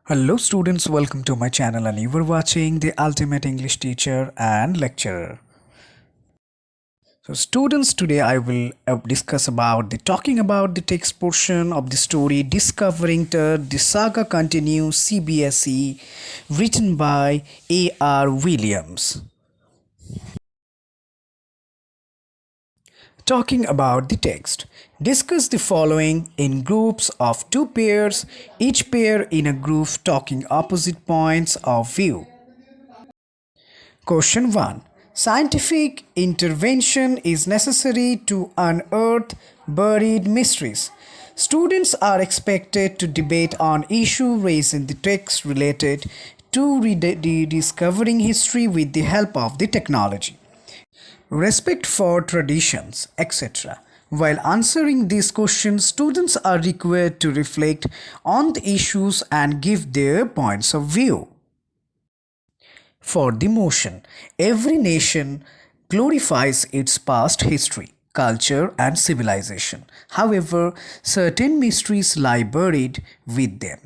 Hello students, welcome to my channel and you are watching the Ultimate English Teacher and Lecturer. So students, today I will discuss about talking about the text portion of the story Discovering Tut, The Saga Continues CBSE, written by A.R. Williams. Talking about the text. Discuss the following in groups of two pairs, each pair in a group talking opposite points of view. Question 1. Scientific intervention is necessary to unearth buried mysteries. Students are expected to debate on issues raised in the text related to rediscovering history with the help of the technology, respect for traditions, etc. While answering these questions, students are required to reflect on the issues and give their points of view. For the motion, every nation glorifies its past history, culture, and civilization. However, certain mysteries lie buried with them.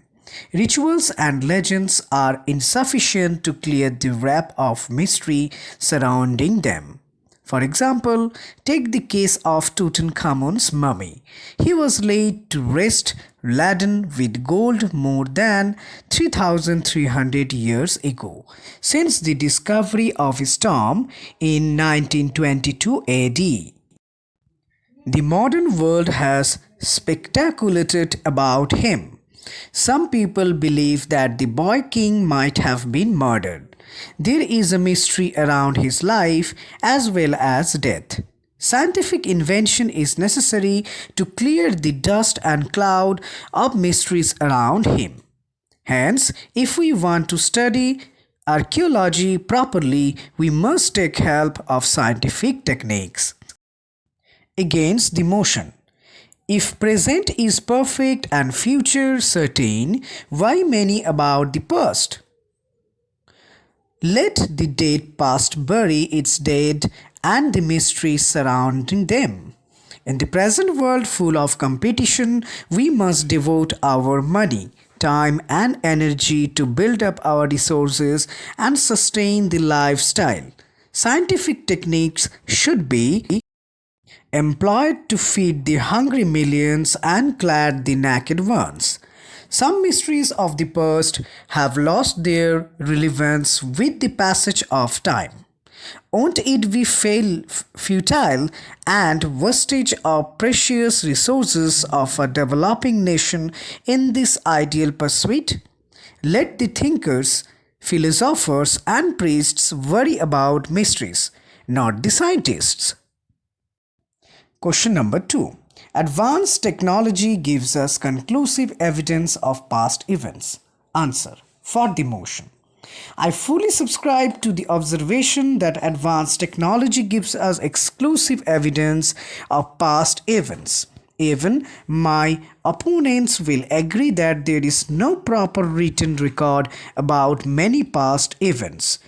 Rituals and legends are insufficient to clear the wrap of mystery surrounding them. For example, take the case of Tutankhamun's mummy. He was laid to rest laden with gold more than 3,300 years ago, since the discovery of his tomb in 1922 AD. The modern world has speculated about him. Some people believe that the boy king might have been murdered. There is a mystery around his life as well as death. Scientific invention is necessary to clear the dust and cloud of mysteries around him. Hence, if we want to study archaeology properly, we must take help of scientific techniques. Against the motion. If present is perfect and future certain, why many about the past? Let the dead past bury its dead and the mysteries surrounding them. In the present world full of competition, we must devote our money, time and energy to build up our resources and sustain the lifestyle. Scientific techniques should be employed to feed the hungry millions and clad the naked ones. Some mysteries of the past have lost their relevance with the passage of time. Won't it be futile and wastage of precious resources of a developing nation in this ideal pursuit? Let the thinkers, philosophers, and priests worry about mysteries, not the scientists. Question number 2. Advanced technology gives us conclusive evidence of past events. Answer. For the motion. I fully subscribe to the observation that advanced technology gives us exclusive evidence of past events. Even my opponents will agree that there is no proper written record about many past events.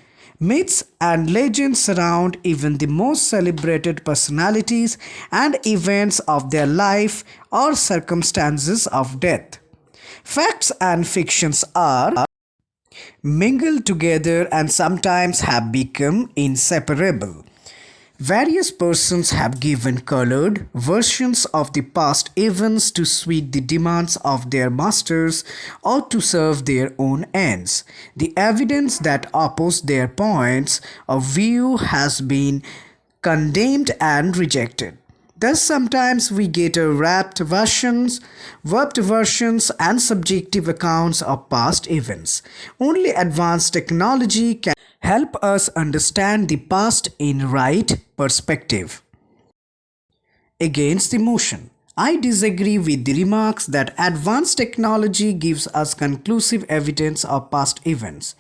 Myths and legends surround even the most celebrated personalities and events of their life or circumstances of death. Facts and fictions are mingled together and sometimes have become inseparable. Various persons have given colored versions of the past events to suit the demands of their masters or to serve their own ends. The evidence that opposes their points of view has been condemned and rejected. Thus, sometimes we get warped versions, and subjective accounts of past events. Only advanced technology can help us understand the past in right perspective. Against the motion. I disagree with the remarks that advanced technology gives us conclusive evidence of past events.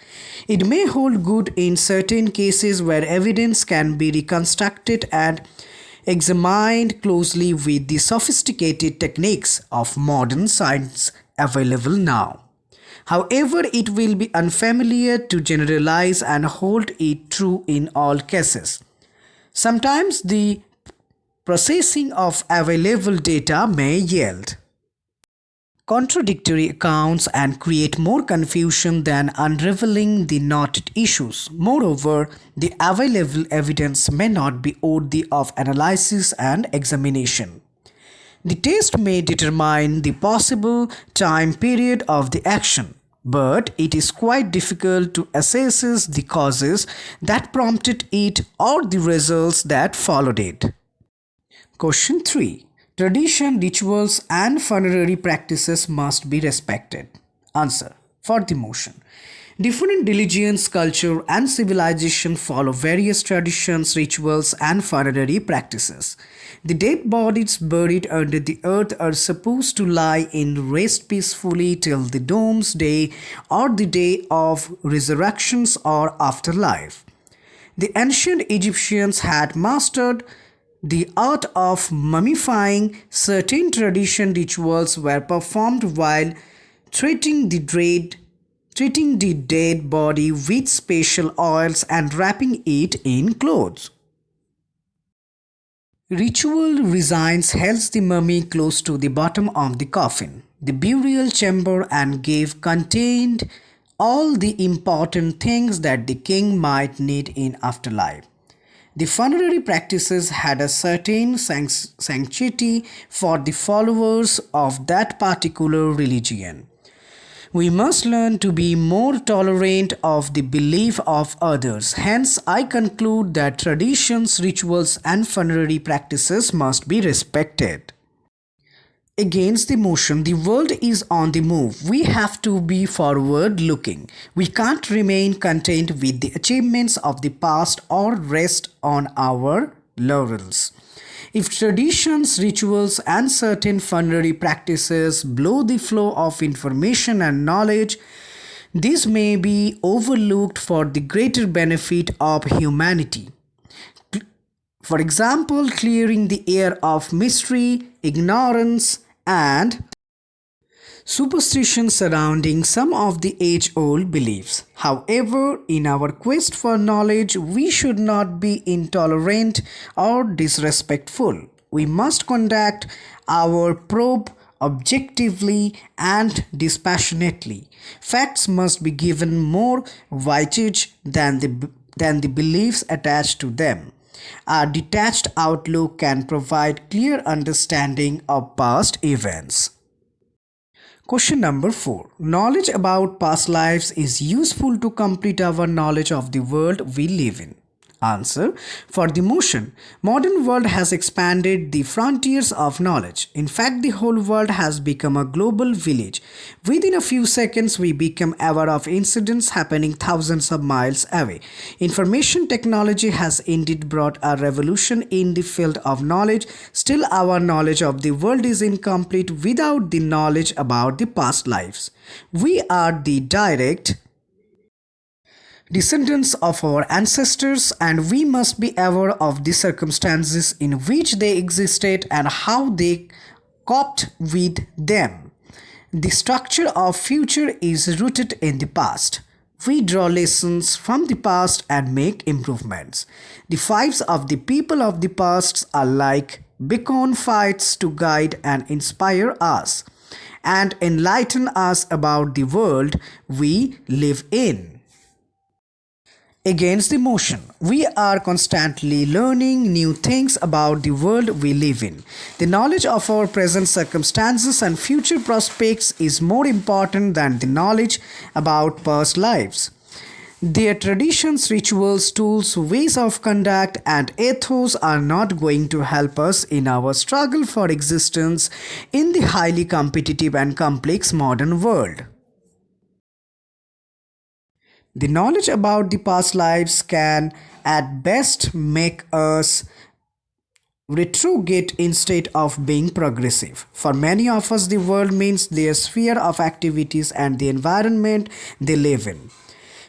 It may hold good in certain cases where evidence can be reconstructed and examined closely with the sophisticated techniques of modern science available now. However, it will be unfamiliar to generalize and hold it true in all cases. Sometimes the processing of available data may yield. contradictory accounts and create more confusion than unraveling the knotted issues. Moreover, the available evidence may not be worthy of analysis and examination. The test may determine the possible time period of the action, but it is quite difficult to assess the causes that prompted it or the results that followed it. Question 3. Tradition, rituals, and funerary practices must be respected. Answer. For the motion. Different religions, culture, and civilization follow various traditions, rituals, and funerary practices. The dead bodies buried under the earth are supposed to lie in rest peacefully till the doomsday or the day of resurrections or afterlife. The ancient Egyptians had mastered the art of mummifying. Certain tradition rituals were performed while treating the dead body with special oils and wrapping it in clothes. Ritual resigns held the mummy close to the bottom of the coffin. The burial chamber and cave contained all the important things that the king might need in afterlife. The funerary practices had a certain sanctity for the followers of that particular religion. We must learn to be more tolerant of the belief of others. Hence, I conclude that traditions, rituals, and funerary practices must be respected. Against the motion, the world is on the move. We have to be forward looking. We can't remain content with the achievements of the past or rest on our laurels. If traditions, rituals, and certain funerary practices blow the flow of information and knowledge, this may be overlooked for the greater benefit of humanity. For example, clearing the air of mystery, ignorance, and superstition surrounding some of the age-old beliefs. However, in our quest for knowledge, we should not be intolerant or disrespectful. We must conduct our probe objectively and dispassionately. Facts must be given more weightage than the beliefs attached to them. A detached outlook can provide clear understanding of past events. Question number 4. Knowledge about past lives is useful to complete our knowledge of the world we live in. Answer. For the motion, modern world has expanded the frontiers of knowledge. In fact, the whole world has become a global village. Within a few seconds, we become aware of incidents happening thousands of miles away. Information technology has indeed brought a revolution in the field of knowledge. Still, our knowledge of the world is incomplete without the knowledge about the past lives. We are the direct descendants of our ancestors, and we must be aware of the circumstances in which they existed and how they coped with them. The structure of future is rooted in the past. We draw lessons from the past and make improvements. The fives of the people of the past are like beacon fights to guide and inspire us and enlighten us about the world we live in. Against the motion, we are constantly learning new things about the world we live in. The knowledge of our present circumstances and future prospects is more important than the knowledge about past lives. Their traditions, rituals, tools, ways of conduct, and ethos are not going to help us in our struggle for existence in the highly competitive and complex modern world. The knowledge about the past lives can at best make us retrograde instead of being progressive. For many of us, the world means their sphere of activities and the environment they live in.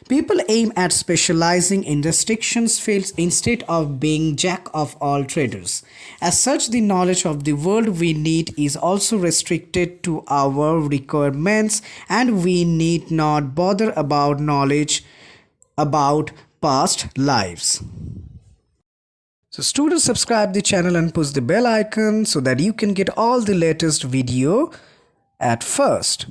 People aim at specializing in restrictions fields instead of being jack of all traders. As such, the knowledge of the world we need is also restricted to our requirements, and we need not bother about knowledge about past lives. So students, subscribe the channel and push the bell icon so that you can get all the latest video at first.